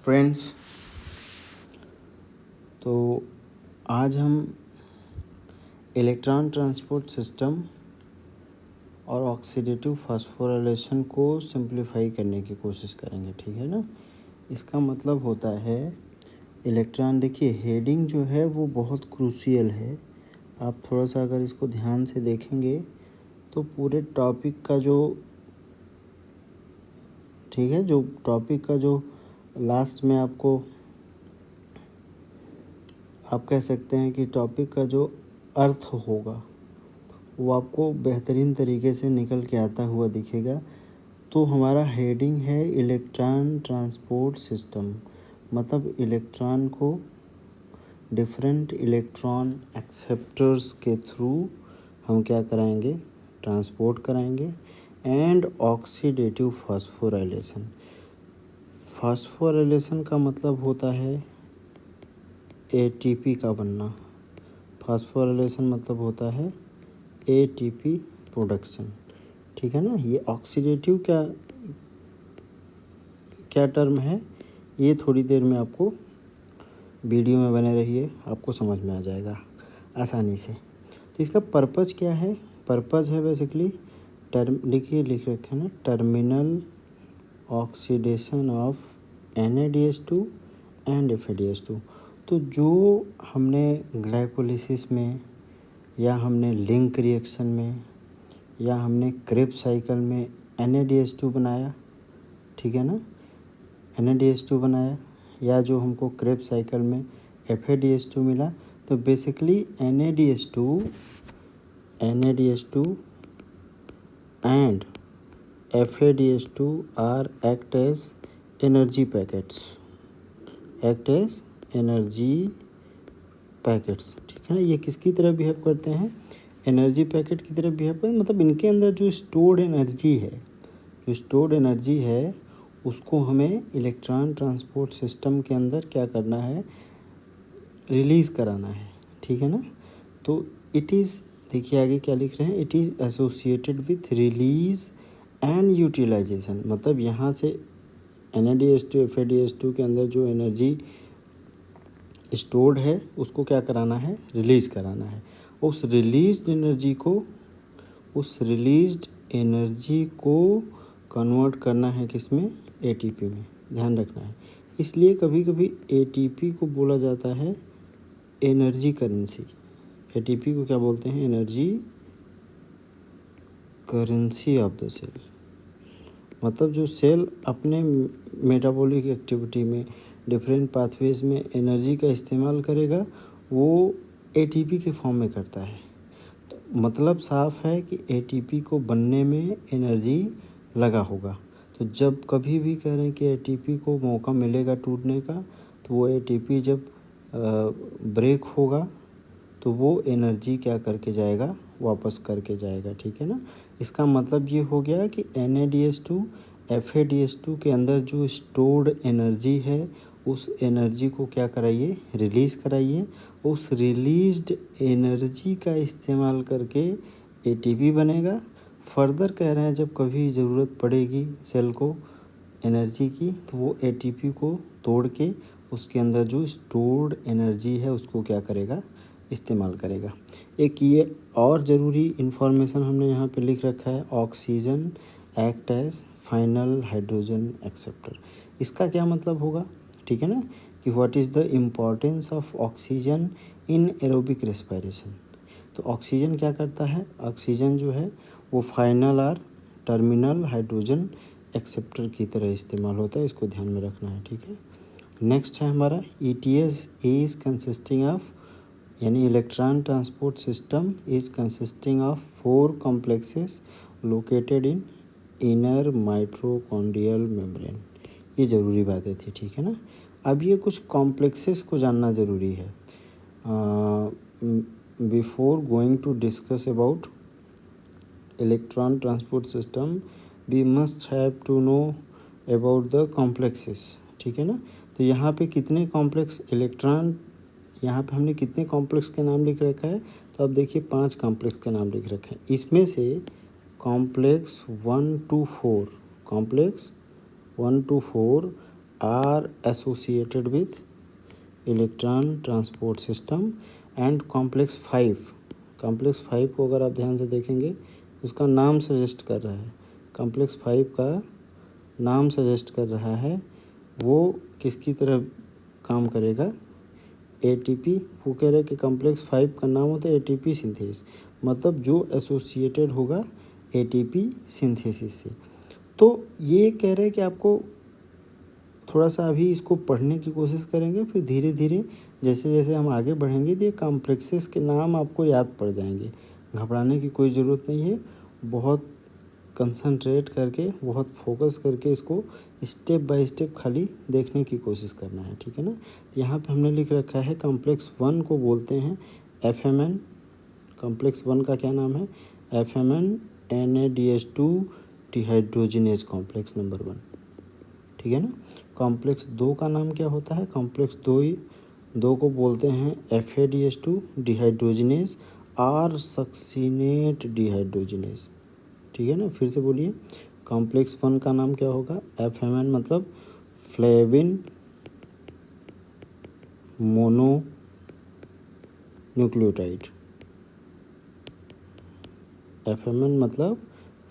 Friends, तो आज हम इलेक्ट्रॉन ट्रांसपोर्ट सिस्टम और ऑक्सीडेटिव फास्फोराइलेशन को सिंप्लीफाई करने की कोशिश करेंगे। ठीक है ना। इसका मतलब होता है इलेक्ट्रॉन, देखिए हेडिंग जो है वो बहुत क्रूशियल है। आप थोड़ा सा अगर इसको ध्यान से देखेंगे तो पूरे टॉपिक का जो लास्ट में आपको आप कह सकते हैं कि टॉपिक का जो अर्थ होगा वो आपको बेहतरीन तरीके से निकल के आता हुआ दिखेगा। तो हमारा हेडिंग है इलेक्ट्रॉन ट्रांसपोर्ट सिस्टम, मतलब इलेक्ट्रॉन को डिफरेंट इलेक्ट्रॉन एक्सेप्टर्स के थ्रू हम क्या कराएंगे, ट्रांसपोर्ट कराएंगे। एंड ऑक्सीडेटिव फास्फोराइलेशन, फास्फोराइलेशन का मतलब होता है एटीपी का बनना। फास्फोराइलेशन मतलब होता है एटीपी प्रोडक्शन। ठीक है ना। ये ऑक्सीडेटिव क्या टर्म है, ये थोड़ी देर में आपको वीडियो में बने रहिए, आपको समझ में आ जाएगा आसानी से। तो इसका पर्पज़ क्या है? पर्पज़ है बेसिकली लिख रखे ना, terminal oxidation of NADH2 and FADH2। तो जो हमने ग्लाइकोलिसिस में या हमने लिंक रिएक्शन में या हमने क्रेब्स साइकिल में NADH2 बनाया, ठीक है ना, NADH2 बनाया, या जो हमको क्रेब्स साइकिल में FADH2 मिला, तो basically NADH2 and FADH2 are act as energy packets. ठीक है ना। ये किसकी तरह बिहेव करते हैं? एनर्जी पैकेट की तरह बिहेव करते हैं। मतलब इनके अंदर जो स्टोर्ड एनर्जी है उसको हमें इलेक्ट्रॉन ट्रांसपोर्ट सिस्टम के अंदर क्या करना है, रिलीज़ कराना है। ठीक है ना। तो इट इज़, देखिए आगे क्या लिख रहे हैं, it is associated with release and utilization. मतलब यहाँ से NADH2 FADH2 के अंदर जो एनर्जी स्टोर्ड है उसको क्या कराना है, रिलीज़ कराना है। उस रिलीज्ड एनर्जी को कन्वर्ट करना है किसमें, ATP में। ध्यान रखना है। इसलिए कभी कभी ATP को बोला जाता है एनर्जी करेंसी। ATP को क्या बोलते हैं, energy currency of the cell. मतलब जो सेल अपने मेटाबॉलिक एक्टिविटी में डिफरेंट पाथवेज में एनर्जी का इस्तेमाल करेगा वो ATP के फॉर्म में करता है। तो मतलब साफ है कि ATP को बनने में एनर्जी लगा होगा। तो जब कभी भी कह रहे हैं कि ATP को मौका मिलेगा टूटने का, तो वो ATP जब ब्रेक होगा तो वो एनर्जी क्या करके जाएगा, वापस करके जाएगा। ठीक है ना। इसका मतलब ये हो गया कि NADH2 FADH2 के अंदर जो स्टोर्ड एनर्जी है उस एनर्जी को क्या कराइए, रिलीज़ कराइए। उस रिलीज्ड एनर्जी का इस्तेमाल करके ATP बनेगा। फर्दर कह रहे हैं जब कभी ज़रूरत पड़ेगी सेल को एनर्जी की, तो वो ATP को तोड़ के उसके अंदर जो स्टोर्ड एनर्जी है उसको क्या करेगा, इस्तेमाल करेगा। एक ये और ज़रूरी इन्फॉर्मेशन हमने यहाँ पे लिख रखा है, oxygen act as final hydrogen acceptor. इसका क्या मतलब होगा, ठीक है ना, कि what is the importance of oxygen in aerobic respiration. तो ऑक्सीजन क्या करता है, ऑक्सीजन जो है वो फाइनल और टर्मिनल हाइड्रोजन एक्सेप्टर की तरह इस्तेमाल होता है। इसको ध्यान में रखना है। ठीक है। नेक्स्ट है हमारा ETS इज़ कंसिस्टिंग ऑफ, यानी electron transport system is consisting of 4 complexes located in inner mitochondrial membrane. ये ज़रूरी बातें थी। ठीक है ना। अब ये कुछ कॉम्प्लेक्सेस को जानना ज़रूरी है। Before going to discuss about electron transport system we must have to know about the complexes. ठीक है ना। तो यहाँ पे कितने कॉम्प्लेक्स इलेक्ट्रॉन, यहाँ पे हमने कितने कॉम्प्लेक्स के नाम लिख रखा है, तो अब देखिए 5 कॉम्प्लेक्स के नाम लिख रखे हैं। इसमें से complex 1 to 4 are associated with electron transport system and complex 5। Complex 5 को अगर आप ध्यान से देखेंगे उसका नाम सजेस्ट कर रहा है, कॉम्प्लेक्स 5 का नाम सजेस्ट कर रहा है वो किसकी तरह काम करेगा, एटीपी। वो कह रहे हैं कि कॉम्प्लेक्स 5 का नाम होता है एटीपी सिंथेस, मतलब जो एसोसिएटेड होगा एटीपी सिंथेसिस से। तो ये कह रहे हैं कि आपको थोड़ा सा अभी इसको पढ़ने की कोशिश करेंगे, फिर धीरे धीरे जैसे जैसे हम आगे बढ़ेंगे तो ये कॉम्प्लेक्सेस के नाम आपको याद पड़ जाएंगे। घबराने की कोई ज़रूरत नहीं है, बहुत कंसंट्रेट करके, बहुत फोकस करके इसको स्टेप बाय स्टेप खाली देखने की कोशिश करना है, ठीक है ना। यहाँ पे हमने लिख रखा है कॉम्प्लेक्स 1 को बोलते हैं FMN। कॉम्प्लेक्स 1 का क्या नाम है, FMN NADH2 dehydrogenase complex number 1, ठीक है ना। कॉम्प्लेक्स 2 का नाम क्या होता है, कॉम्प्लेक्स 2 को बोलते हैं FADH2 डिहाइड्रोजिनेज और सक्सीनेट डिहाइड्रोजिनेज, ठीक है ना। फिर से बोलिए, कॉम्प्लेक्स 1 का नाम क्या होगा, FMN मतलब फ्लेविन मोनो न्यूक्लियोटाइड। FMN मतलब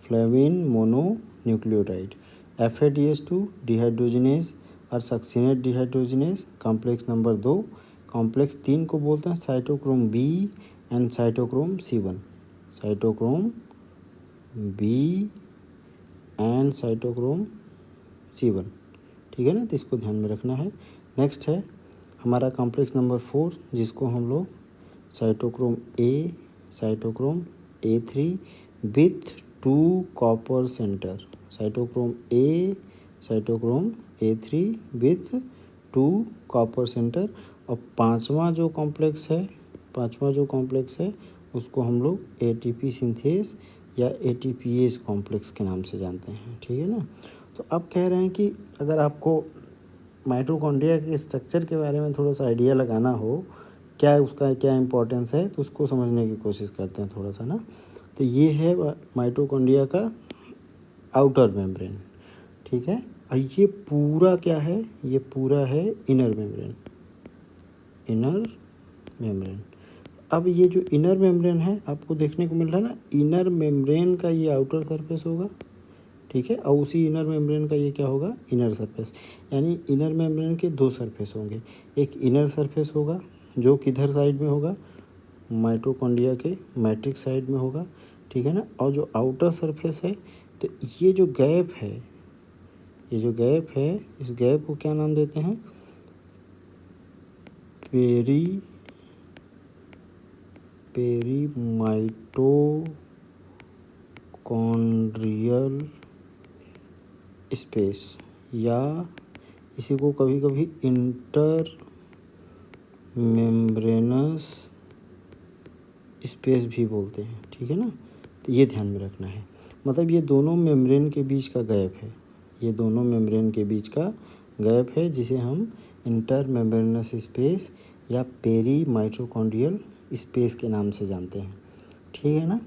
flavin mono nucleotide. FADH2 dehydrogenase और succinate dehydrogenase complex number 2। Complex 3 को बोलते हैं cytochrome B and cytochrome C1। Cytochrome B and cytochrome C1, ठीक है ना। तो इसको ध्यान में रखना है। नेक्स्ट है हमारा कॉम्प्लेक्स नंबर 4 जिसको हम लोग cytochrome A, cytochrome A3 with 2 copper centre. Cytochrome A, cytochrome A3 with 2 copper centre. और पांचवा जो कॉम्प्लेक्स है उसको हम लोग ATP सिंथेस या ATPase कॉम्प्लेक्स के नाम से जानते हैं, ठीक है ना। तो अब कह रहे हैं कि अगर आपको माइटोकॉन्ड्रिया के स्ट्रक्चर के बारे में थोड़ा सा आइडिया लगाना हो, क्या उसका क्या इम्पोर्टेंस है, तो उसको समझने की कोशिश करते हैं थोड़ा सा ना। तो ये है माइटोकॉन्ड्रिया का आउटर मेम्ब्रेन, ठीक है। और ये पूरा क्या है, ये पूरा है इनर मेम्ब्रेन। इनर मेम्ब्रेन, अब ये जो इनर मेम्ब्रेन है आपको देखने को मिल रहा है ना, इनर मेम्ब्रेन का ये आउटर सरफेस होगा, ठीक है। और उसी इनर मेम्ब्रेन का ये क्या होगा, इनर सरफेस। यानी इनर मेम्ब्रेन के 2 सरफेस होंगे, एक इनर सरफेस होगा जो किधर साइड में होगा, माइटोकॉन्ड्रिया के मैट्रिक्स साइड में होगा, ठीक है ना। और जो आउटर सरफेस है, तो ये जो गैप है, ये जो गैप है, इस गैप को क्या नाम देते हैं, पेरीमाइटोकॉन्ड्रियल स्पेस, या इसी को कभी कभी इंटर मेम्ब्रेनस स्पेस भी बोलते हैं, ठीक है ना। तो ये ध्यान में रखना है, मतलब ये दोनों मेम्ब्रेन के बीच का गैप है, ये दोनों मेम्ब्रेन के बीच का गैप है जिसे हम इंटर मेम्ब्रेनस स्पेस या पेरी माइटोकॉन्ड्रियल स्पेस के नाम से जानते हैं, ठीक है ना।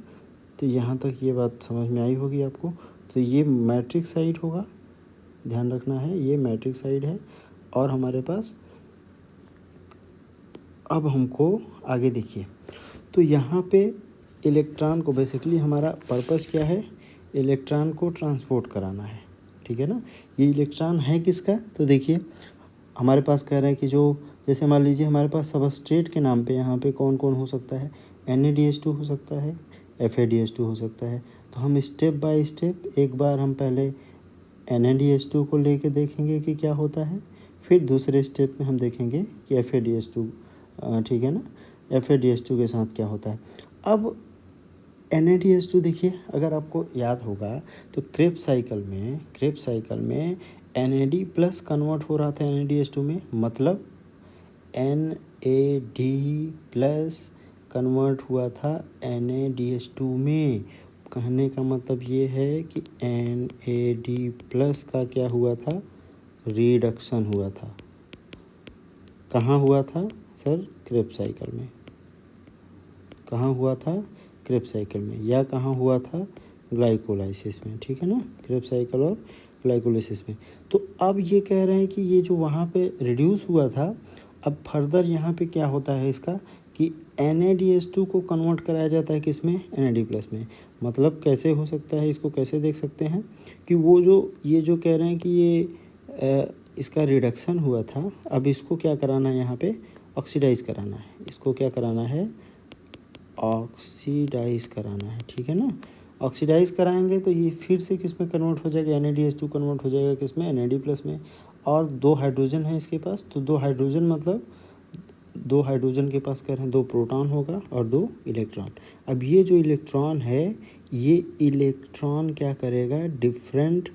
तो यहाँ तक ये बात समझ में आई होगी आपको। तो ये मैट्रिक्स साइड होगा, ध्यान रखना है, ये मैट्रिक्स साइड है। और हमारे पास अब हमको आगे देखिए, तो यहाँ पे इलेक्ट्रॉन को बेसिकली हमारा पर्पस क्या है, इलेक्ट्रॉन को ट्रांसपोर्ट कराना है, ठीक है ना। ये इलेक्ट्रॉन है किसका, तो देखिए हमारे पास कह रहे हैं कि जो जैसे मान लीजिए हमारे पास सबस्ट्रेट के नाम पे यहाँ पे कौन कौन हो सकता है, NADH2 हो सकता है, FADH2 हो सकता है। तो हम स्टेप बाय स्टेप एक बार हम पहले NADH2 को लेके देखेंगे कि क्या होता है, फिर दूसरे स्टेप में हम देखेंगे कि FADH2, ठीक है ना, FADH2 के साथ क्या होता है। अब NADH2 देखिए, अगर आपको याद होगा तो क्रेब्स साइकिल में NAD प्लस कन्वर्ट हो रहा था NADH2 में, मतलब NAD प्लस कन्वर्ट हुआ था NADH2 में। कहने का मतलब ये है कि NAD प्लस का क्या हुआ था, रिडक्शन हुआ था। कहाँ हुआ था सर, क्रेब्स साइकिल में। कहाँ हुआ था, क्रेब्स साइकिल में, या कहाँ हुआ था, ग्लाइकोलाइसिस में, ठीक है ना। क्रेब्स साइकिल और ग्लाइकोलिसिस में। तो अब ये कह रहे हैं कि ये जो वहाँ पे रिड्यूस हुआ था, अब फर्दर यहाँ पे क्या होता है इसका कि NaDH2 को कन्वर्ट कराया जाता है किस में, NAD+ में। मतलब कैसे हो सकता है, इसको कैसे देख सकते हैं कि वो जो ये जो कह रहे हैं कि ये इसका रिडक्शन हुआ था, अब इसको क्या कराना है, यहाँ पे ऑक्सीडाइज कराना है। इसको क्या कराना है, ऑक्सीडाइज कराना है, ठीक है ना। ऑक्सीडाइज कराएंगे तो ये फिर से किस में कन्वर्ट हो जाएगा, NaDH2 कन्वर्ट हो जाएगा किस में, NAD+ में। और 2 हाइड्रोजन है इसके पास, तो 2 हाइड्रोजन मतलब 2 हाइड्रोजन के पास कह रहे हैं 2 प्रोटॉन होगा और 2 इलेक्ट्रॉन। अब ये जो इलेक्ट्रॉन है, ये इलेक्ट्रॉन क्या करेगा, डिफरेंट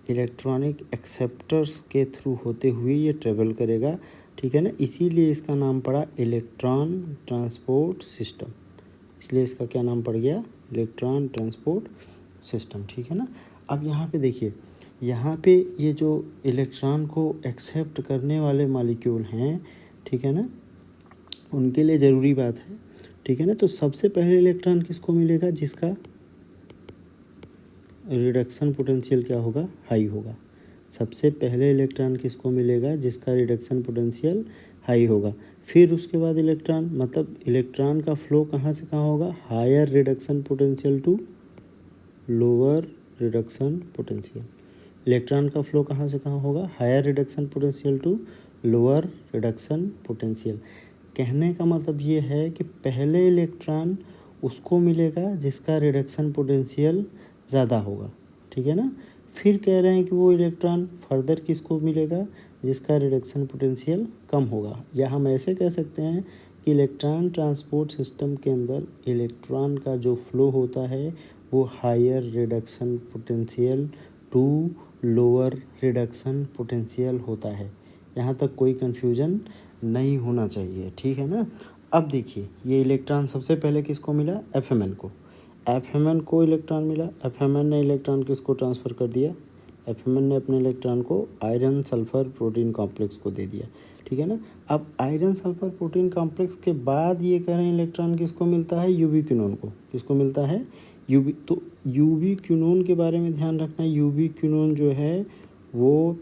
इलेक्ट्रॉनिक एक्सेप्टर्स के थ्रू होते हुए ये ट्रेवल करेगा, ठीक है ना। इसीलिए इसका नाम पड़ा इलेक्ट्रॉन ट्रांसपोर्ट सिस्टम। इसलिए इसका क्या नाम पड़ गया, इलेक्ट्रॉन ट्रांसपोर्ट सिस्टम, ठीक है ना। अब यहाँ पे देखिए, यहाँ पे ये जो इलेक्ट्रॉन को एक्सेप्ट करने वाले मॉलिक्यूल हैं, ठीक है ना, उनके लिए ज़रूरी बात है, ठीक है ना। तो सबसे पहले इलेक्ट्रॉन किसको मिलेगा, जिसका रिडक्शन पोटेंशियल क्या होगा, हाई होगा। सबसे पहले इलेक्ट्रॉन किसको मिलेगा, जिसका रिडक्शन पोटेंशियल हाई होगा। फिर उसके बाद इलेक्ट्रॉन, मतलब इलेक्ट्रॉन का फ्लो कहाँ से कहाँ होगा, higher reduction potential to lower reduction potential. Electron का फ्लो कहाँ से कहाँ होगा, higher reduction potential to lower reduction potential. कहने का मतलब ये है कि पहले इलेक्ट्रॉन उसको मिलेगा जिसका रिडक्शन पोटेंशियल ज़्यादा होगा, ठीक है ना। फिर कह रहे हैं कि वो इलेक्ट्रॉन फर्दर किसको मिलेगा, जिसका रिडक्शन पोटेंशियल कम होगा। या हम ऐसे कह सकते हैं कि इलेक्ट्रॉन ट्रांसपोर्ट सिस्टम के अंदर इलेक्ट्रॉन का जो फ्लो होता है वो higher reduction potential to lower reduction potential होता है। यहाँ तक कोई कन्फ्यूजन नहीं होना चाहिए, ठीक है ना। अब देखिए, ये इलेक्ट्रॉन सबसे पहले किसको मिला, FMN को। FMN को इलेक्ट्रॉन मिला, FMN ने इलेक्ट्रॉन किसको ट्रांसफ़र कर दिया, FMN ने अपने इलेक्ट्रॉन को आयरन सल्फर प्रोटीन कॉम्प्लेक्स को दे दिया, ठीक है ना। अब आयरन सल्फर प्रोटीन कॉम्प्लेक्स के बाद ये कह रहे हैं इलेक्ट्रॉन किसको मिलता है, यूबीक्विनोन को। किसको मिलता है, तो यूबीक्विनोन के बारे में ध्यान रखना। यूबीक्विनोन जो है वो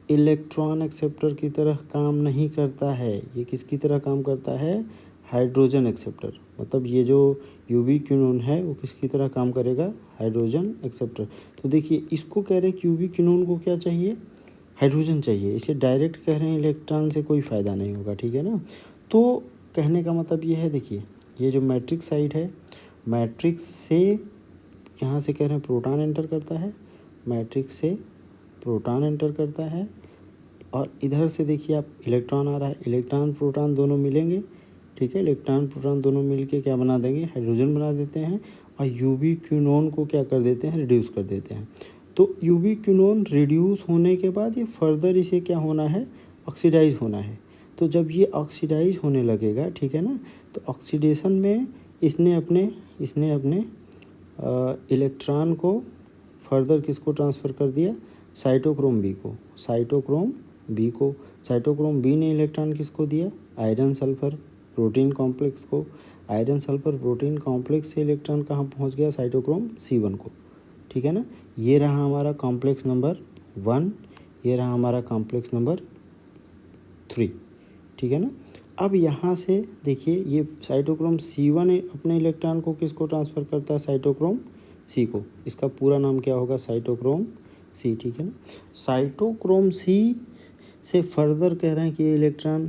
इलेक्ट्रॉन एक्सेप्टर की तरह काम नहीं करता है, ये किसकी तरह काम करता है, हाइड्रोजन एक्सेप्टर। मतलब ये जो यूबीक्विनोन है वो किसकी तरह काम करेगा, हाइड्रोजन एक्सेप्टर। तो देखिए, इसको कह रहे हैं कि यूबीक्विनोन को क्या चाहिए, हाइड्रोजन चाहिए। इसे डायरेक्ट कह रहे हैं इलेक्ट्रॉन से कोई फ़ायदा नहीं होगा, ठीक है ना। तो कहने का मतलब ये है, देखिए ये जो मैट्रिक्स साइड है, मैट्रिक्स से यहाँ से कह रहे हैं प्रोटॉन एंटर करता है, मैट्रिक्स से प्रोटॉन एंटर करता है, और इधर से देखिए आप इलेक्ट्रॉन आ रहा है। इलेक्ट्रॉन प्रोटॉन दोनों मिलेंगे, ठीक है। इलेक्ट्रॉन प्रोटॉन दोनों मिलके क्या बना देंगे, हाइड्रोजन बना देते हैं, और यूबीक्विनोन को क्या कर देते हैं, रिड्यूस कर देते हैं। तो यूबीक्विनोन रिड्यूस होने के बाद ये फर्दर इसे क्या होना है, ऑक्सीडाइज होना है। तो जब ये ऑक्सीडाइज होने लगेगा, ठीक है ना, तो ऑक्सीडेशन में इसने अपने इलेक्ट्रॉन को फर्दर किसको ट्रांसफ़र कर दिया, साइटोक्रोम बी को। साइटोक्रोम बी ने इलेक्ट्रॉन किसको दिया, आयरन सल्फर प्रोटीन कॉम्प्लेक्स को। आयरन सल्फर प्रोटीन कॉम्प्लेक्स से इलेक्ट्रॉन कहाँ पहुंच गया, साइटोक्रोम C1 को, ठीक है ना। ये रहा हमारा कॉम्प्लेक्स नंबर 1, ये रहा हमारा कॉम्प्लेक्स नंबर 3, ठीक है ना। अब यहाँ से देखिए, ये साइटोक्रोम C1 अपने इलेक्ट्रॉन को किसको ट्रांसफ़र करता है, साइटोक्रोम C को। इसका पूरा नाम क्या होगा, साइटोक्रोम C, ठीक है ना। साइटोक्रोम C से फर्दर कह रहे हैं कि ये इलेक्ट्रॉन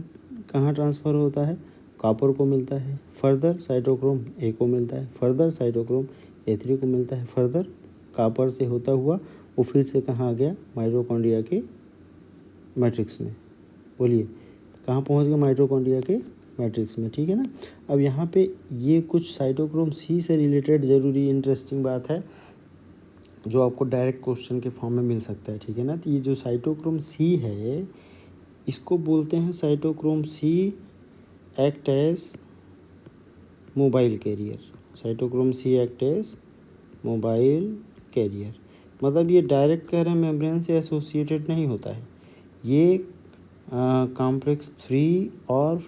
कहाँ ट्रांसफ़र होता है, कॉपर को मिलता है, फर्दर साइटोक्रोम A को मिलता है, फर्दर साइटोक्रोम A3 को मिलता है, फर्दर कॉपर से होता हुआ वो फिर से कहाँ आ गया, माइटोकॉन्ड्रिया के मैट्रिक्स में। बोलिए कहाँ पहुँच गया, माइटोकॉन्ड्रिया के मैट्रिक्स में, ठीक है ना। अब यहाँ पे ये कुछ साइटोक्रोम C से रिलेटेड ज़रूरी इंटरेस्टिंग बात है जो आपको डायरेक्ट क्वेश्चन के फॉर्म में मिल सकता है, ठीक है ना। तो ये जो साइटोक्रोम C है, इसको बोलते हैं cytochrome C act as mobile carrier. Cytochrome C act as mobile carrier. मतलब ये डायरेक्ट कह रहे हैं मेम्ब्रेन से एसोसिएटेड नहीं होता है, ये कॉम्प्लेक्स 3 और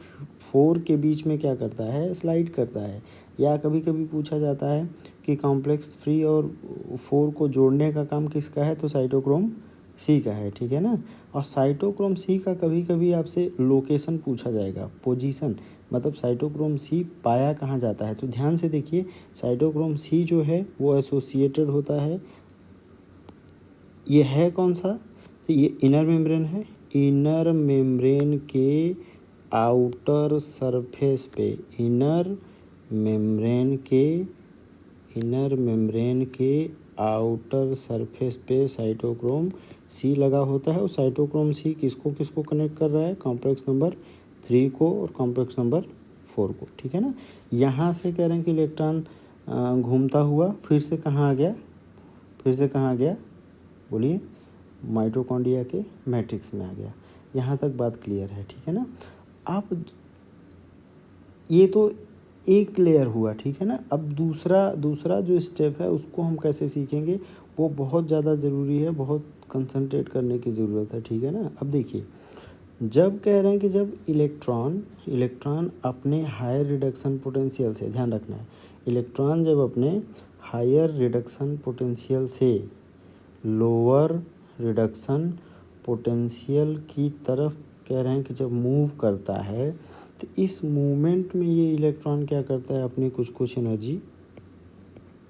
4 के बीच में क्या करता है, स्लाइड करता है। या कभी कभी पूछा जाता है कि कॉम्प्लेक्स 3 और 4 को जोड़ने का काम किसका है, तो साइटोक्रोम सी का है, ठीक है ना। और साइटोक्रोम सी का कभी कभी आपसे लोकेशन पूछा जाएगा, पोजीशन, मतलब साइटोक्रोम सी पाया कहाँ जाता है। तो ध्यान से देखिए, साइटोक्रोम सी जो है वो एसोसिएटेड होता है, ये है कौन सा, तो ये इनर मेम्ब्रेन है, इनर मेम्ब्रेन के आउटर सरफेस पे, इनर मेम्ब्रेन के आउटर सरफेस पे साइटोक्रोम सी लगा होता है। और साइटोक्रोम सी किसको किसको कनेक्ट कर रहा है, कॉम्प्लेक्स नंबर 3 को और कॉम्प्लेक्स नंबर 4 को, ठीक है ना। यहाँ से कह रहे हैं कि इलेक्ट्रॉन घूमता हुआ फिर से कहाँ आ गया, बोलिए, माइटोकॉन्ड्रिया के मैट्रिक्स में आ गया। यहाँ तक बात क्लियर है, ठीक है ना। आप ये तो एक लेयर हुआ, ठीक है ना। अब दूसरा जो स्टेप है उसको हम कैसे सीखेंगे, वो बहुत ज़्यादा ज़रूरी है, बहुत कंसंट्रेट करने की ज़रूरत है, ठीक है ना। अब देखिए, जब कह रहे हैं कि जब इलेक्ट्रॉन अपने हायर रिडक्शन पोटेंशियल से, ध्यान रखना है, इलेक्ट्रॉन जब अपने हायर रिडक्शन पोटेंशियल से लोअर रिडक्शन पोटेंशियल की तरफ कह रहे हैं कि जब मूव करता है, तो इस मूवमेंट में ये इलेक्ट्रॉन क्या करता है, अपनी कुछ एनर्जी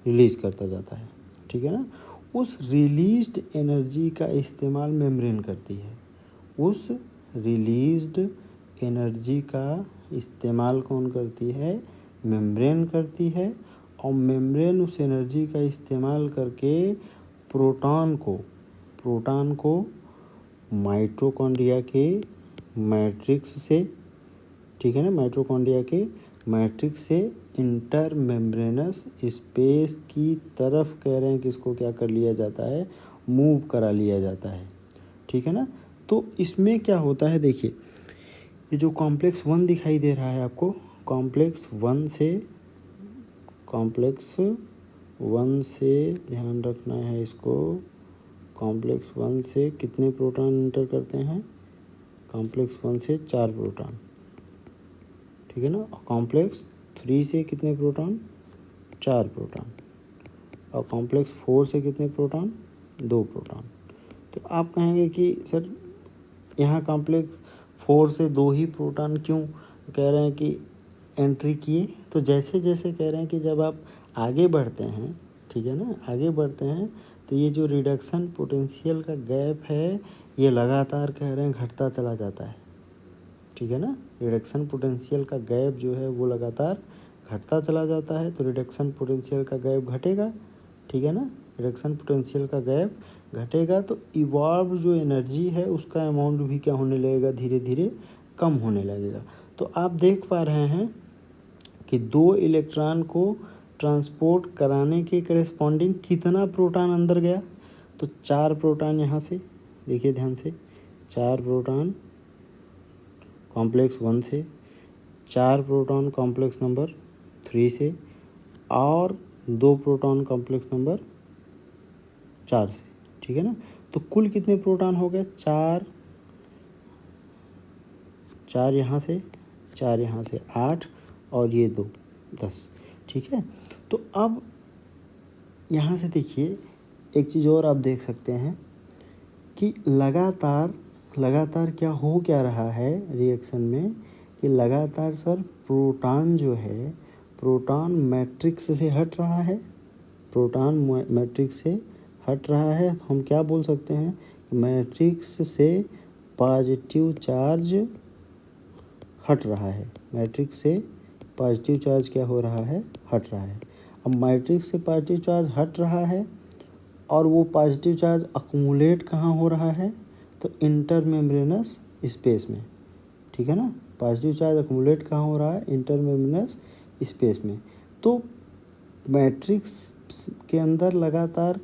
रिलीज़ करता जाता है, ठीक है ना। उस रिलीज्ड एनर्जी का इस्तेमाल मेम्ब्रेन करती है, उस रिलीज्ड एनर्जी का इस्तेमाल कौन करती है, मेम्ब्रेन करती है। और मेम्ब्रेन उस एनर्जी का इस्तेमाल करके प्रोटॉन को माइटोकॉन्ड्रिया के मैट्रिक्स से, ठीक है ना, माइटोकॉन्ड्रिया के मैट्रिक्स से इंटर मेम्ब्रेनस स्पेस की तरफ कह रहे हैं कि इसको क्या कर लिया जाता है, मूव करा लिया जाता है, ठीक है ना। तो इसमें क्या होता है, देखिए, ये जो कॉम्प्लेक्स 1 दिखाई दे रहा है आपको, कॉम्प्लेक्स 1 से ध्यान रखना है इसको, कॉम्प्लेक्स 1 से कितने प्रोटॉन इंटर करते हैं, कॉम्प्लेक्स 1 से 4 प्रोटॉन, ठीक है ना। और कॉम्प्लेक्स 3 से कितने प्रोटॉन, 4 प्रोटॉन। और कॉम्प्लेक्स 4 से कितने प्रोटॉन, 2 प्रोटॉन। तो आप कहेंगे कि सर यहाँ कॉम्प्लेक्स 4 से 2 ही प्रोटॉन क्यों कह रहे हैं कि एंट्री किए, तो जैसे जैसे कह रहे हैं कि जब आप आगे बढ़ते हैं, ठीक है ना, आगे बढ़ते हैं, तो ये जो रिडक्शन पोटेंशियल का गैप है ये लगातार कह रहे हैं घटता चला जाता है, ठीक है ना। रिडक्शन पोटेंशियल का गैप जो है वो लगातार घटता चला जाता है, तो रिडक्शन पोटेंशियल का गैप घटेगा, ठीक है ना। रिडक्शन पोटेंशियल का गैप घटेगा तो इवॉल्व जो एनर्जी है उसका अमाउंट भी क्या होने लगेगा, धीरे धीरे कम होने लगेगा। तो आप देख पा रहे हैं कि 2 इलेक्ट्रॉन को ट्रांसपोर्ट कराने के करेस्पॉन्डिंग कितना प्रोटॉन अंदर गया, तो 4 प्रोटॉन यहाँ से, देखिए ध्यान से, 4 प्रोटॉन कॉम्प्लेक्स 1 से, 4 प्रोटॉन कॉम्प्लेक्स नंबर 3 से, और 2 प्रोटॉन कॉम्प्लेक्स नंबर 4 से, ठीक है ना। तो कुल कितने प्रोटॉन हो गए, 4 यहाँ से, 4 यहाँ से, 8, और ये 2, 10, ठीक है। तो अब यहाँ से देखिए, एक चीज़ और आप देख सकते हैं कि लगातार क्या रहा है रिएक्शन में, कि लगातार सर प्रोटॉन जो है, प्रोटॉन मैट्रिक्स से हट रहा है, प्रोटॉन मैट्रिक्स से हट रहा है। हम क्या बोल सकते हैं, मैट्रिक्स से पॉजिटिव चार्ज हट रहा है, मैट्रिक्स से पॉजिटिव चार्ज क्या हो रहा है, हट रहा है। अब मैट्रिक्स से पॉजिटिव चार्ज हट रहा है और वो पॉजिटिव चार्ज अक्मुलेट कहाँ हो रहा है, तो इंटर मेम्ब्रेनस स्पेस में, ठीक है ना। पॉजिटिव चार्ज अक्मुलेट कहाँ हो रहा है, इंटर मेम्ब्रेनस स्पेस में। तो मैट्रिक्स के अंदर लगातार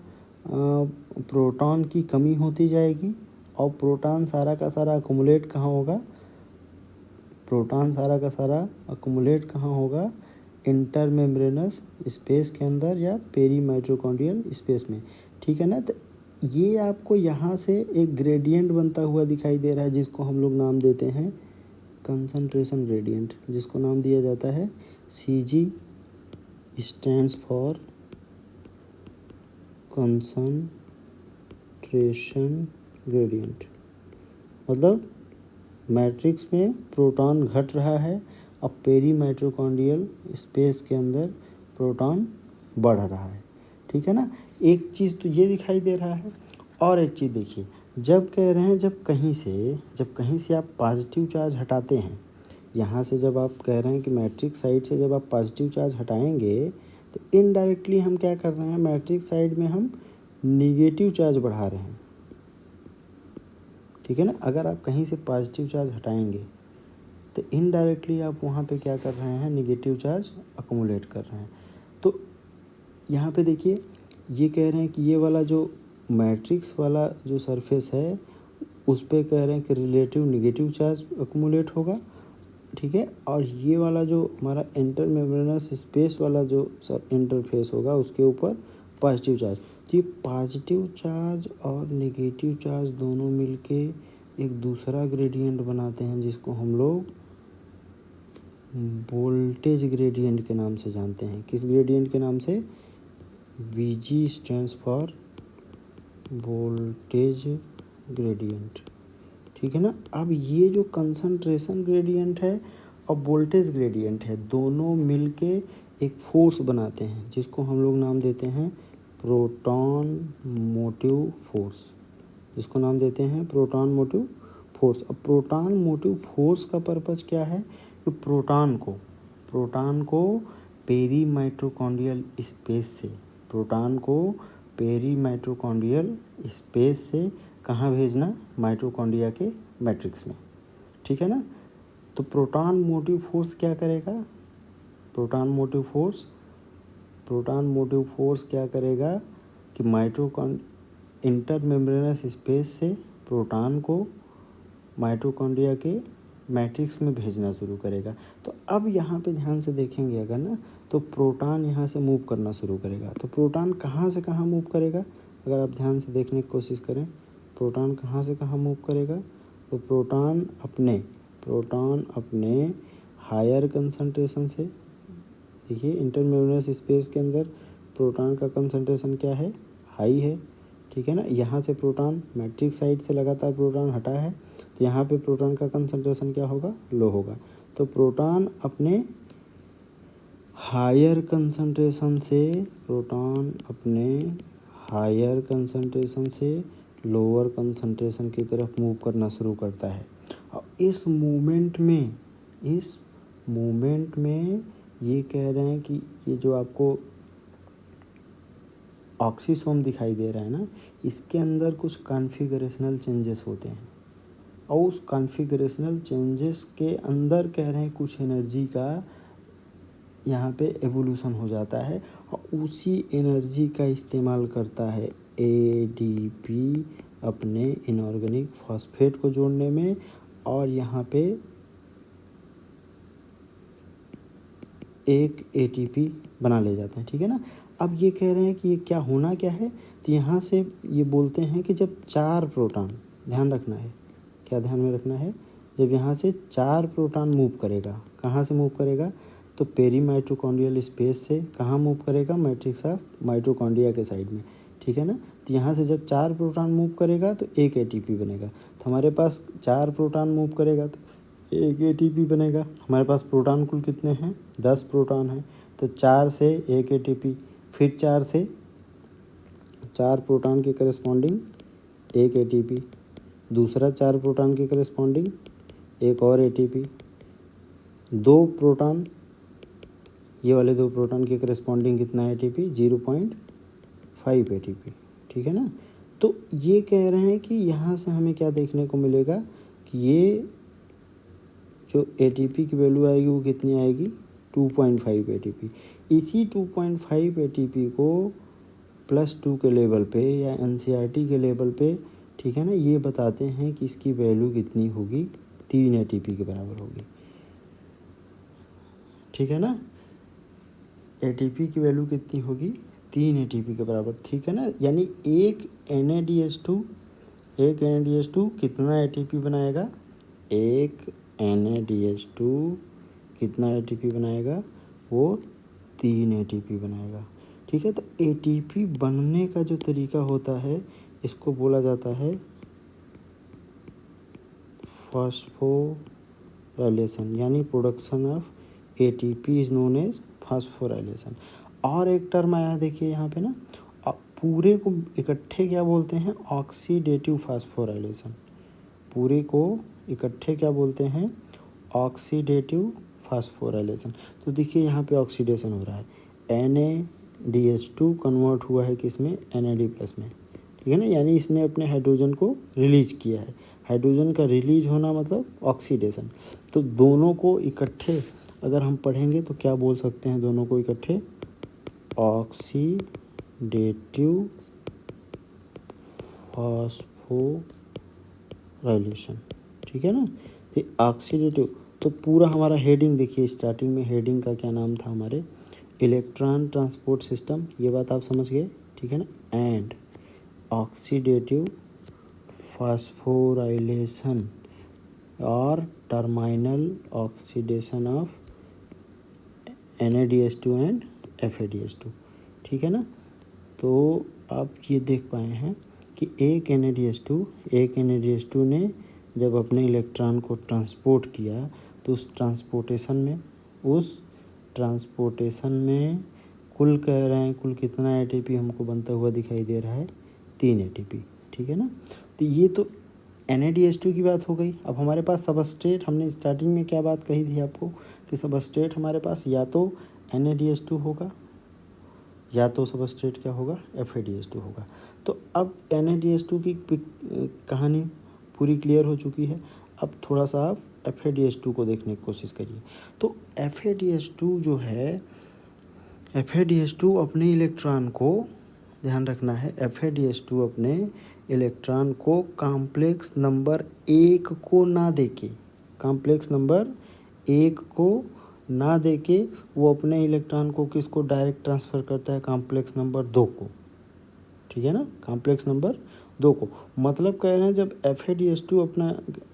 प्रोटॉन की कमी होती जाएगी और प्रोटॉन सारा का सारा अक्मुलेट कहाँ होगा, प्रोटॉन सारा का सारा अक्मुलेट कहाँ होगा, इंटर मेम्ब्रेनस स्पेस के अंदर या पेरी माइटोकॉन्ड्रियल स्पेस में, ठीक है ना। तो ये आपको यहाँ से एक ग्रेडियंट बनता हुआ दिखाई दे रहा है, जिसको हम लोग नाम देते हैं कंसंट्रेशन ग्रेडियंट, जिसको नाम दिया जाता है CG stands for concentration gradient, मतलब मैट्रिक्स में प्रोटॉन घट रहा है, अब पेरी माइटोकॉन्ड्रियल स्पेस के अंदर प्रोटॉन बढ़ रहा है। ठीक है ना, एक चीज़ तो ये दिखाई दे रहा है। और एक चीज़ देखिए, जब कह रहे हैं जब कहीं से आप पॉजिटिव चार्ज हटाते हैं, यहाँ से जब आप कह रहे हैं कि मैट्रिक्स साइड से जब आप पॉजिटिव चार्ज हटाएंगे तो इनडायरेक्टली हम क्या कर रहे हैं, मैट्रिक्स साइड में हम निगेटिव चार्ज बढ़ा रहे हैं। ठीक है ना, अगर आप कहीं से पॉजिटिव चार्ज हटाएंगे तो इनडायरेक्टली आप वहाँ पे क्या कर रहे हैं, निगेटिव चार्ज अकोमुलेट कर रहे हैं। तो यहाँ पे देखिए, ये कह रहे हैं कि ये वाला जो मैट्रिक्स वाला जो सरफेस है उस पे कह रहे हैं कि रिलेटिव निगेटिव चार्ज अकोमुलेट होगा। ठीक है, और ये वाला जो हमारा इंटर मेम्ब्रेनस स्पेस वाला जो इंटरफेस होगा उसके ऊपर पॉजिटिव चार्ज। तो ये पॉजिटिव चार्ज और नेगेटिव चार्ज दोनों मिलके एक दूसरा ग्रेडियंट बनाते हैं जिसको हम लोग वोल्टेज ग्रेडियंट के नाम से जानते हैं। किस ग्रेडियंट के नाम से? VG stands for voltage gradient. ठीक है ना, अब ये जो कंसंट्रेशन ग्रेडियंट है और वोल्टेज ग्रेडियंट है, दोनों मिलके एक फोर्स बनाते हैं जिसको हम लोग नाम देते हैं प्रोटॉन मोटिव फोर्स, जिसको नाम देते हैं प्रोटॉन मोटिव फोर्स। अब प्रोटॉन मोटिव फोर्स का पर्पस क्या है कि प्रोटॉन को पेरी माइटोकॉन्ड्रियल स्पेस से कहाँ भेजना? माइटोकॉन्ड्रिया के मैट्रिक्स में। ठीक है ना, तो प्रोटॉन मोटिव फोर्स क्या करेगा? प्रोटॉन मोटिव फोर्स क्या करेगा कि इंटर मेम्ब्रेनस स्पेस से प्रोटॉन को माइटोकॉन्ड्रिया के मैट्रिक्स में भेजना शुरू करेगा। तो अब यहाँ पे ध्यान से देखेंगे अगर ना, तो प्रोटॉन यहाँ से मूव करना शुरू करेगा। तो प्रोटॉन कहाँ से कहाँ मूव करेगा? अगर आप ध्यान से देखने की कोशिश करें, प्रोटॉन कहाँ से कहाँ मूव करेगा? तो प्रोटॉन अपने हायर कंसंट्रेशन से, देखिए इंटर मेम्ब्रेनस स्पेस के अंदर प्रोटॉन का कंसंट्रेशन क्या है? हाई है। ठीक है ना, यहाँ से प्रोटॉन मैट्रिक्स साइड से लगातार प्रोटॉन हटा है तो यहाँ पे प्रोटॉन का कंसंट्रेशन क्या होगा? लो होगा। तो प्रोटॉन अपने हायर कंसंट्रेशन से लोअर कंसंट्रेशन की तरफ मूव करना शुरू करता है। और इस मूवमेंट में ये कह रहे हैं कि ये जो आपको ऑक्सीसोम दिखाई दे रहा है ना, इसके अंदर कुछ कॉन्फ़िगरेशनल चेंजेस होते हैं और उस कॉन्फ़िगरेशनल चेंजेस के अंदर कह रहे हैं कुछ एनर्जी का यहाँ पे एवोल्यूशन हो जाता है और उसी एनर्जी का इस्तेमाल करता है ADP अपने इनऑर्गेनिक फॉस्फेट को जोड़ने में, और यहाँ पे एक ATP बना ले जाते हैं। ठीक है ना, अब ये कह रहे हैं कि ये क्या होना क्या है? तो यहाँ से ये बोलते हैं कि जब 4 प्रोटॉन, ध्यान रखना है, क्या ध्यान में रखना है, जब यहाँ से 4 प्रोटॉन मूव करेगा, कहाँ से मूव करेगा? तो पेरी माइटोकॉन्ड्रियल स्पेस से कहाँ मूव करेगा? मैट्रिक्स ऑफ माइटोकॉन्ड्रिया के साइड में। ठीक है ना, तो यहाँ से जब 4 प्रोटॉन मूव करेगा तो एक ATP बनेगा। तो हमारे पास 4 प्रोटॉन मूव करेगा तो एक ATP बनेगा। हमारे पास प्रोटॉन कुल कितने हैं? 10 प्रोटॉन हैं, तो 4 से एक ATP, फिर 4 प्रोटॉन के करस्पॉन्डिंग एक ATP, दूसरा 4 प्रोटॉन के करस्पॉन्डिंग एक और ATP, 2 प्रोटॉन, ये वाले 2 प्रोटॉन के करस्पॉन्डिंग कितना ATP? 0.5 ATP। ठीक है ना, तो ये कह रहे हैं कि यहाँ से हमें क्या देखने को मिलेगा कि ये जो ATP की वैल्यू आएगी वो कितनी आएगी? 2.5 ATP। इसी 2.5 ATP को +2 के लेवल पे या NCERT के लेवल पे, ठीक है ना, ये बताते हैं कि इसकी वैल्यू कितनी होगी? 3 ATP के बराबर होगी। ठीक है ना, ATP की वैल्यू कितनी होगी? 3 ATP के बराबर। ठीक है ना, यानी एक NADH2 कितना ATP बनाएगा? एक NADH2 कितना ATP बनाएगा? वो 3 ATP बनाएगा। ठीक है। तो एटीपी बनने का जो तरीका होता है इसको बोला जाता है फास्फोराइलेशन, यानी production of ATP is known as phosphorylation. और एक टर्म आया देखिए यहाँ पे ना, पूरे को इकट्ठे क्या बोलते हैं, ऑक्सीडेटिव फास्फोराइलेशन। पूरे को इकट्ठे क्या बोलते हैं, ऑक्सीडेटिव फास्फोराइलेशन। तो देखिए यहाँ पे ऑक्सीडेशन हो रहा है, NaDH2 कन्वर्ट हुआ है किसमें, NAD+ में, ठीक है ना, यानी इसने अपने हाइड्रोजन को रिलीज किया है। हाइड्रोजन का रिलीज होना मतलब ऑक्सीडेशन। तो दोनों को इकट्ठे अगर हम पढ़ेंगे तो क्या बोल सकते हैं, दोनों को इकट्ठे ऑक्सीडेटिव फास्फोराइलेशन, ठीक है ना। तो ऑक्सीडेटिव, तो पूरा हमारा हेडिंग देखिए, स्टार्टिंग में हेडिंग का क्या नाम था हमारे, इलेक्ट्रॉन ट्रांसपोर्ट सिस्टम, ये बात आप समझ गए, ठीक है ना। एंड ऑक्सीडेटिव फास्फोराइलेशन और terminal oxidation of NaDH2 and FADH2, ठीक है ना। तो आप ये देख पाए हैं कि एक NaDH2 ने जब अपने इलेक्ट्रॉन को ट्रांसपोर्ट किया तो उस ट्रांसपोर्टेशन में कुल कह रहे हैं, कुल कितना ATP हमको बनता हुआ दिखाई दे रहा है, 3 ATP, ठीक है ना। तो ये तो NaDH2 की बात हो गई। अब हमारे पास सबस्ट्रेट, हमने स्टार्टिंग में क्या बात कही थी आपको कि सबस्ट्रेट हमारे पास या तो NaDH2 होगा या तो सबस्ट्रेट क्या होगा, FADH2 होगा। तो अब NaDH2 की कहानी पूरी क्लियर हो चुकी है। अब थोड़ा सा आप FADH2 को देखने की कोशिश करिए। तो FADH2 जो है, FADH2 अपने इलेक्ट्रॉन को, ध्यान रखना है, FADH2 अपने इलेक्ट्रॉन को कॉम्प्लेक्स नंबर 1 को ना देके, कॉम्प्लेक्स नंबर 1 को ना देके वो अपने इलेक्ट्रॉन को किसको डायरेक्ट ट्रांसफ़र करता है, कॉम्प्लेक्स नंबर 2 को, ठीक है ना, कॉम्प्लेक्स नंबर 2 को। मतलब कह रहे हैं जब FADH2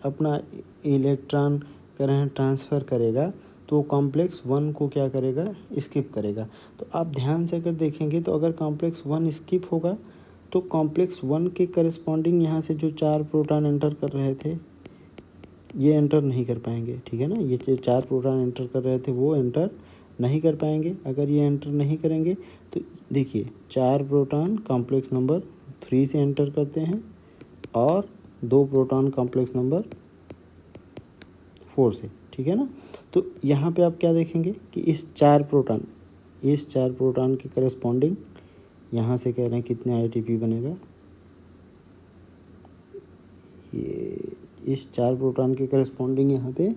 अपना इलेक्ट्रॉन कह रहे हैं ट्रांसफ़र करेगा तो कॉम्प्लेक्स 1 को क्या करेगा, स्किप करेगा। तो आप ध्यान से अगर देखेंगे तो अगर कॉम्प्लेक्स 1 स्किप होगा तो कॉम्प्लेक्स 1 के करस्पॉन्डिंग यहाँ से जो 4 प्रोटॉन एंटर कर रहे थे ये एंटर नहीं कर पाएंगे, ठीक है ना। ये जो 4 प्रोटॉन एंटर कर रहे थे वो एंटर नहीं कर पाएंगे। अगर ये एंटर नहीं करेंगे तो देखिए 4 प्रोटॉन कॉम्प्लेक्स नंबर 3 से एंटर करते हैं और 2 प्रोटॉन कॉम्प्लेक्स नंबर 4 से, ठीक है ना। तो यहाँ पे आप क्या देखेंगे कि इस 4 प्रोटॉन के करस्पॉन्डिंग यहाँ से कह रहे हैं कितने ATP बनेगा, ये इस 4 प्रोटॉन के करस्पॉन्डिंग यहाँ पे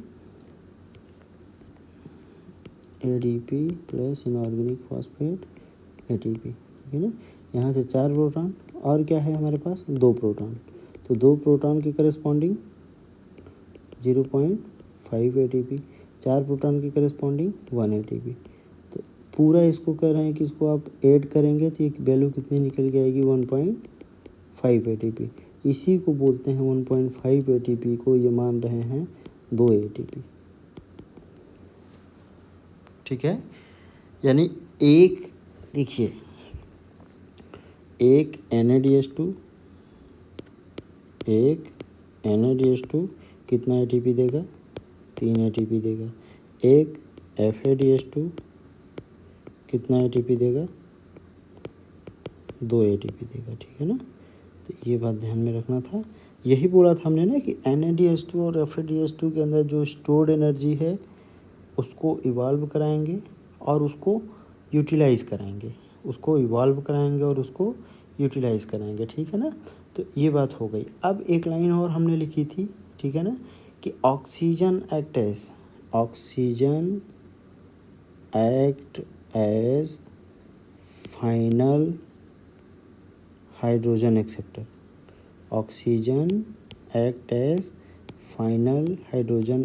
ADP plus inorganic phosphate ATP, ठीक है ना। यहाँ से 4 प्रोटॉन और क्या है हमारे पास, 2 प्रोटॉन, तो 2 प्रोटॉन के करस्पॉन्डिंग 0.5 ATP, 4 प्रोटॉन के करस्पॉन्डिंग 1 ATP। तो पूरा इसको कह रहे हैं कि इसको आप ऐड करेंगे तो एक वैल्यू कितनी निकल के आएगी, 1.5 ATP। इसी को बोलते हैं 1.5 ATP को ये मान रहे हैं 2 ATP, ठीक है। यानी एक, देखिए एक NaDH2 कितना ATP देगा, 3 ATP देगा। एक FADH2 कितना ATP देगा, 2 ATP देगा, ठीक है ना। तो ये बात ध्यान में रखना था। यही बोला था हमने ना कि NaDH2 और FADH2 के अंदर जो स्टोर्ड एनर्जी है उसको इवॉल्व कराएंगे और उसको यूटिलाइज़ कराएंगे, ठीक है ना। तो ये बात हो गई। अब एक लाइन और हमने लिखी थी, ठीक है ना, कि oxygen act as final hydrogen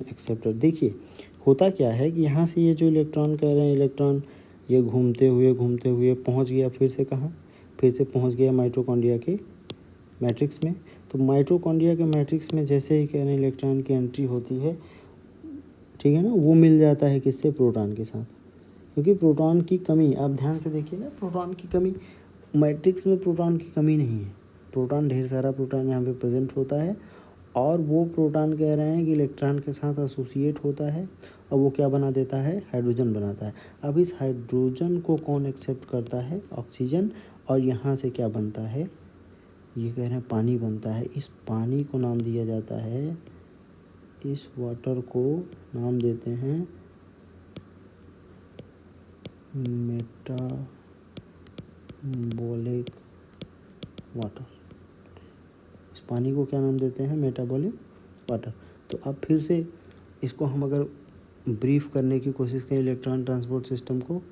acceptor. देखिए होता क्या है कि यहाँ से ये जो इलेक्ट्रॉन कह रहे हैं, इलेक्ट्रॉन ये घूमते हुए पहुँच गया फिर से कहाँ, फिर से पहुँच गया माइटोकॉन्ड्रिया के मैट्रिक्स में। तो माइटोकॉन्ड्रिया के मैट्रिक्स में जैसे ही कह रहे हैं इलेक्ट्रॉन की एंट्री होती है, ठीक है ना, वो मिल जाता है किससे, प्रोटॉन के साथ, क्योंकि प्रोटॉन की कमी, आप ध्यान से देखिए ना, प्रोटॉन की कमी, मैट्रिक्स में प्रोटॉन की कमी नहीं है। प्रोटॉन, ढेर सारा प्रोटॉन यहाँ पे प्रेजेंट होता है और वो प्रोटॉन कह रहे हैं कि इलेक्ट्रॉन के साथ एसोसिएट होता है और वो क्या बना देता है, हाइड्रोजन बनाता है। अब इस हाइड्रोजन को कौन एक्सेप्ट करता है, ऑक्सीजन, और यहाँ से क्या बनता है, ये कह रहे हैं पानी बनता है। इस पानी को नाम दिया जाता है, इस वाटर को नाम देते हैं मेटाबॉलिक वाटर। इस पानी को क्या नाम देते हैं, मेटाबॉलिक वाटर। तो अब फिर से इसको हम अगर ब्रीफ करने की कोशिश करें इलेक्ट्रॉन ट्रांसपोर्ट सिस्टम को,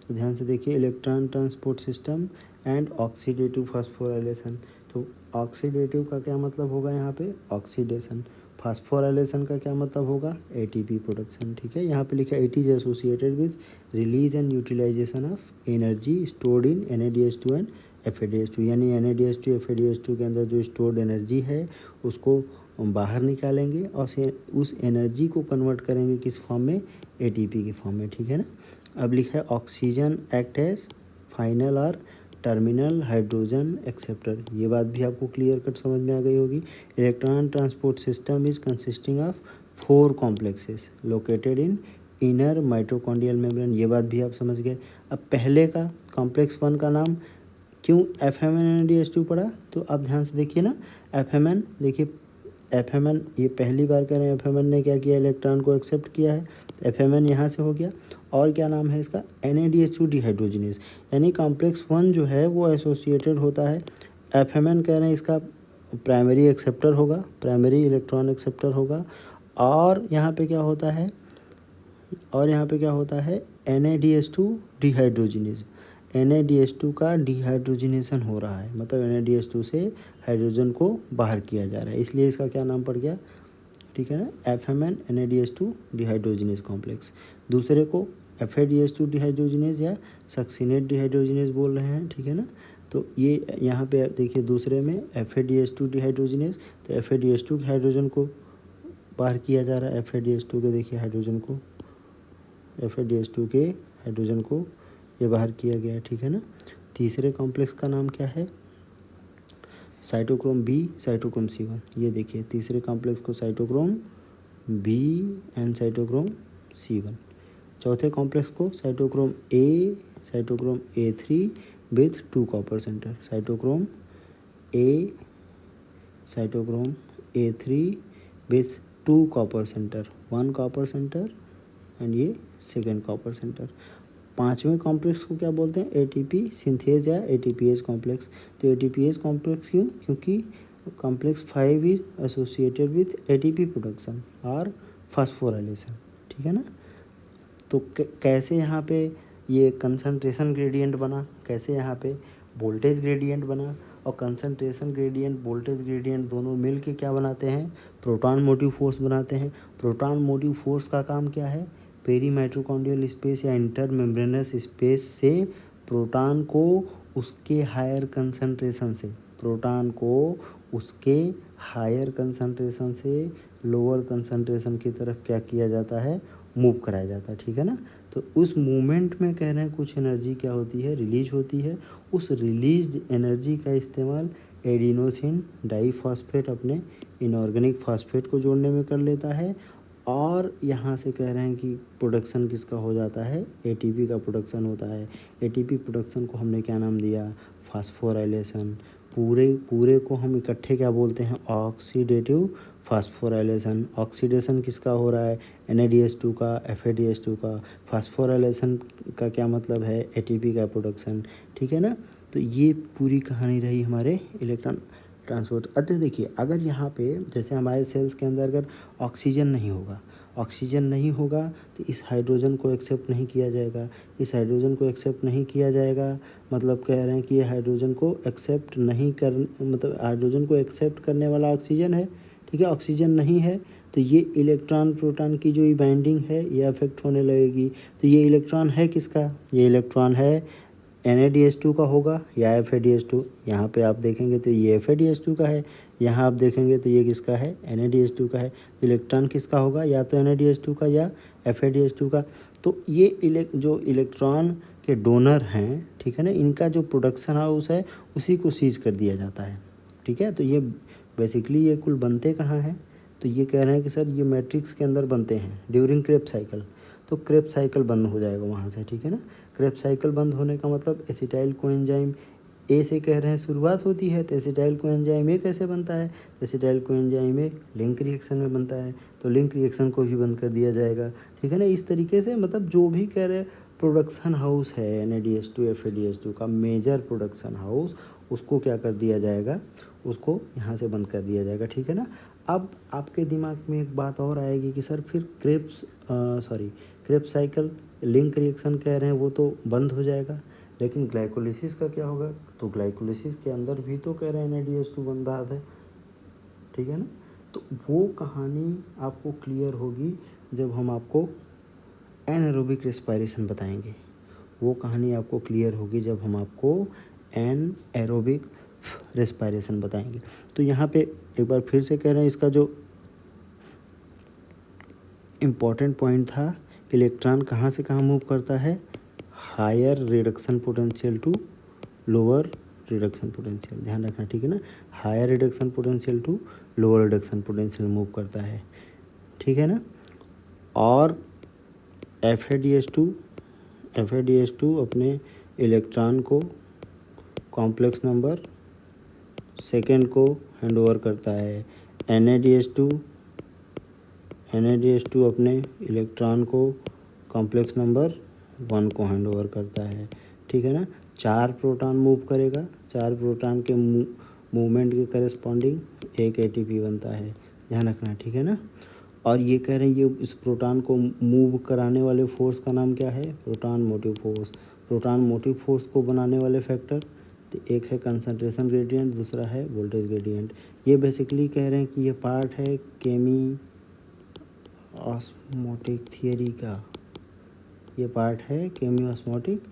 तो ध्यान से देखिए, electron transport system and oxidative phosphorylation. तो ऑक्सीडेटिव का क्या मतलब होगा यहाँ पे, ऑक्सीडेशन। फास्फोराइलेशन का क्या मतलब होगा, एटीपी प्रोडक्शन। ठीक है, यहाँ पे लिखा it is associated with release and utilization of energy stored in NADH2 and FADH2। यानी NADH2 FADH2 के अंदर जो स्टोर्ड एनर्जी है उसको बाहर निकालेंगे और उस एनर्जी को कन्वर्ट करेंगे किस फॉर्म में, ATP के फॉर्म में। ठीक है ना। अब लिखा है ऑक्सीजन एक्ट एज फाइनल और टर्मिनल हाइड्रोजन एक्सेप्टर। ये बात भी आपको क्लियर कट समझ में आ गई होगी। Electron transport system is consisting of 4 complexes located in inner mitochondrial membrane. ये बात भी आप समझ गए। अब पहले का कॉम्प्लेक्स 1 का नाम क्यों FMN-NADH2 पड़ा, तो आप ध्यान से देखिए ना, FMN देखिए, FMN ये पहली बार कह रहे हैं, FMN ने क्या किया, इलेक्ट्रॉन को एक्सेप्ट किया है, FMN यहाँ से हो गया। और क्या नाम है इसका, NADH2 डिहाइड्रोजिनेज। यानी कॉम्प्लेक्स 1 जो है वो एसोसिएटेड होता है, FMN कह रहे हैं इसका प्राइमरी एक्सेप्टर होगा, प्राइमरी इलेक्ट्रॉन एक्सेप्टर होगा। और यहाँ पे क्या होता है, और यहाँ पे क्या होता है, NADH2 डिहाइड्रोजिनेज। NADH2 का डिहाइड्रोजिनेशन हो रहा है, मतलब NADH2 से हाइड्रोजन को बाहर किया जा रहा है, इसलिए इसका क्या नाम पड़ गया। ठीक है ना, FMN NADH2 डिहाइड्रोजिनेज कॉम्प्लेक्स। दूसरे को FADH2 डिहाइड्रोजिनेज या सक्सिनेट डिहाइड्रोजिनेज बोल रहे हैं। ठीक है ना। तो ये यहाँ पे देखिए, दूसरे में FADH2 डिहाइड्रोजिनेज, तो FADH2 के हाइड्रोजन को बाहर किया जा रहा है, FADH2 के देखिए हाइड्रोजन को, FADH2 के हाइड्रोजन को ये बाहर किया गया है। ठीक है ना। तीसरे कॉम्प्लेक्स का नाम क्या है, साइटोक्रोम B, साइटोक्रोम C1। ये देखिए, तीसरे कॉम्प्लेक्स को cytochrome B and cytochrome C1। चौथे कॉम्प्लेक्स को cytochrome A, cytochrome A3 with 2 copper centre, cytochrome A, cytochrome A3 with 2 copper centre, 1 copper centre and ये सेकेंड कॉपर सेंटर। पांचवें complex को क्या बोलते हैं, ATP सिंथेज या ATPase कॉम्प्लेक्स। तो ATPase कॉम्प्लेक्स क्यों, क्योंकि complex 5 is associated with ATP production और फास्फोराइलेशन। ठीक है ना। तो कैसे यहाँ पे ये कंसंट्रेशन ग्रेडियंट बना, कैसे यहाँ पे वोल्टेज ग्रेडियंट बना, और कंसंट्रेशन ग्रेडियंट वोल्टेज ग्रेडियंट दोनों मिल के क्या बनाते हैं, प्रोटॉन मोटिव फोर्स बनाते हैं। प्रोटॉन मोटिव फोर्स का काम क्या है, पेरी माइटोकॉन्ड्रियल स्पेस या इंटर मेम्ब्रेनस स्पेस से प्रोटॉन को उसके हायर कंसंट्रेशन से, प्रोटॉन को उसके हायर कंसंट्रेशन से लोअर कंसंट्रेशन की तरफ क्या किया जाता है, मूव कराया जाता है। ठीक है ना। तो उस मूवमेंट में कह रहे हैं कुछ एनर्जी क्या होती है, रिलीज होती है। उस रिलीज एनर्जी का इस्तेमाल एडिनोसिन डाइफॉस्फेट अपने इनऑर्गेनिक फॉस्फेट को जोड़ने में कर लेता है। और यहाँ से कह रहे हैं कि प्रोडक्शन किसका हो जाता है, ATP का प्रोडक्शन होता है। ATP प्रोडक्शन को हमने क्या नाम दिया, फास्फोराइलेशन। पूरे को हम इकट्ठे क्या बोलते हैं, ऑक्सीडेटिव फास्फोराइलेशन। ऑक्सीडेशन किसका हो रहा है, NADH2 का, FADH2 का। फास्फोराइलेशन का क्या मतलब है, ATP का प्रोडक्शन। ठीक है ना। तो ये पूरी कहानी रही हमारे इलेक्ट्रॉन ट्रांसपोर्ट। अच्छा देखिए, अगर यहाँ पे जैसे हमारे सेल्स के अंदर अगर ऑक्सीजन नहीं होगा, ऑक्सीजन नहीं होगा तो इस हाइड्रोजन को एक्सेप्ट नहीं किया जाएगा। इस हाइड्रोजन को एक्सेप्ट नहीं किया जाएगा मतलब कह रहे हैं कि ये हाइड्रोजन को एक्सेप्ट नहीं कर, मतलब हाइड्रोजन को एक्सेप्ट करने वाला ऑक्सीजन है। ठीक है, ऑक्सीजन नहीं है तो ये इलेक्ट्रॉन प्रोटॉन की जो बाइंडिंग है ये अफेक्ट होने लगेगी। तो ये इलेक्ट्रॉन है किसका, ये इलेक्ट्रॉन है NADH2 का होगा या FADH2। यहाँ पे आप देखेंगे तो ये FADH2 का है, यहाँ आप देखेंगे तो ये किसका है, NaDH2 का है। तो इलेक्ट्रॉन किसका होगा, या तो NaDH2 का या FADH2 का। तो ये जो इलेक्ट्रॉन के डोनर हैं, ठीक है ना, इनका जो प्रोडक्शन हाउस है उसी को सीज कर दिया जाता है, ठीक है। तो ये बेसिकली ये कुल बनते कहाँ हैं, तो ये कह रहे हैं कि सर ये मैट्रिक्स के अंदर बनते हैं ड्यूरिंग क्रेब्स साइकिल। तो क्रेब्स साइकिल बंद हो जाएगा वहाँ से, ठीक है ना। क्रेब्स साइकिल बंद होने का मतलब एसिटाइल कोएंजाइम ए से कह रहे हैं शुरुआत होती है। तो एसिटाइल कोएंजाइम ए कैसे बनता है, तो acetyl coenzyme A link reaction में बनता है, तो लिंक रिएक्शन को भी बंद कर दिया जाएगा, ठीक है ना। इस तरीके से मतलब जो भी कह रहे प्रोडक्शन हाउस है NaDH2 FADH2 का मेजर प्रोडक्शन हाउस, उसको क्या कर दिया जाएगा, उसको यहाँ से बंद कर दिया जाएगा, ठीक है ना। अब आपके दिमाग में एक बात और आएगी कि सर फिर क्रेब्स साइकिल लिंक रिएक्शन कह रहे हैं वो तो बंद हो जाएगा, लेकिन ग्लाइकोलिसिस का क्या होगा, तो ग्लाइकोलिसिस के अंदर भी तो कह रहे हैं NaDH2 बन रहा था, ठीक है ना। तो वो कहानी आपको क्लियर होगी जब हम आपको एनएरोबिक रेस्पिरेशन बताएंगे। वो कहानी आपको क्लियर होगी जब हम आपको एनएरोबिक रेस्पिरेशन बताएंगे। तो यहाँ पे एक बार फिर से कह रहे हैं, इसका जो इम्पॉर्टेंट पॉइंट था कि इलेक्ट्रॉन कहाँ से कहाँ मूव करता है, higher reduction potential to lower reduction potential, ध्यान रखना, ठीक है ना। Higher reduction potential to lower reduction potential move करता है, ठीक है ना। और FADH2 अपने इलेक्ट्रॉन को कॉम्प्लेक्स नंबर सेकेंड को हैंड ओवर करता है। NaDH2 अपने इलेक्ट्रॉन को कॉम्प्लेक्स नंबर 1 को हैंड ओवर करता है, ठीक है ना। 4 प्रोटॉन मूव करेगा, 4 प्रोटॉन के मूवमेंट के करस्पॉन्डिंग एक ATP बनता है, ध्यान रखना, ठीक है ना। और ये कह रहे हैं ये इस प्रोटॉन को मूव कराने वाले फोर्स का नाम क्या है, proton motive force. Proton motive force को बनाने वाले फैक्टर, तो एक है कंसंट्रेशन ग्रेडियंट, दूसरा है वोल्टेज ग्रेडियंट। ये बेसिकली कह रहे हैं कि ये पार्ट है केमिओस्मोटिक थियरी का, ये पार्ट है केमिओस्मोटिक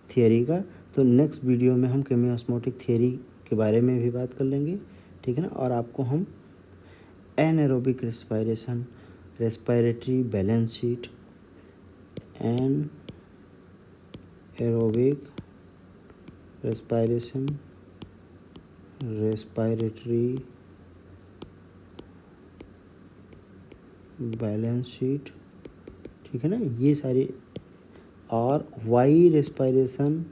थियरी का। तो नेक्स्ट वीडियो में हम केमिओस्मोटिक थियरी के बारे में भी बात कर लेंगे, ठीक है ना। और आपको हम anaerobic respiration, respiratory balance sheet, anaerobic respiration, respiratory balance sheet, ठीक है ना, ये सारी, और why respiration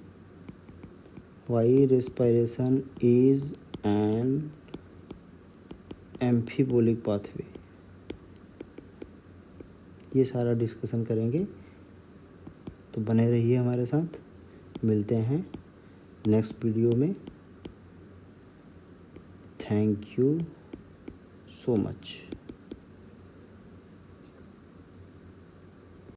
is an amphibolic pathway, ये सारा डिस्कशन करेंगे। तो बने रहिए हमारे साथ, मिलते हैं नेक्स्ट वीडियो में। Thank you so much.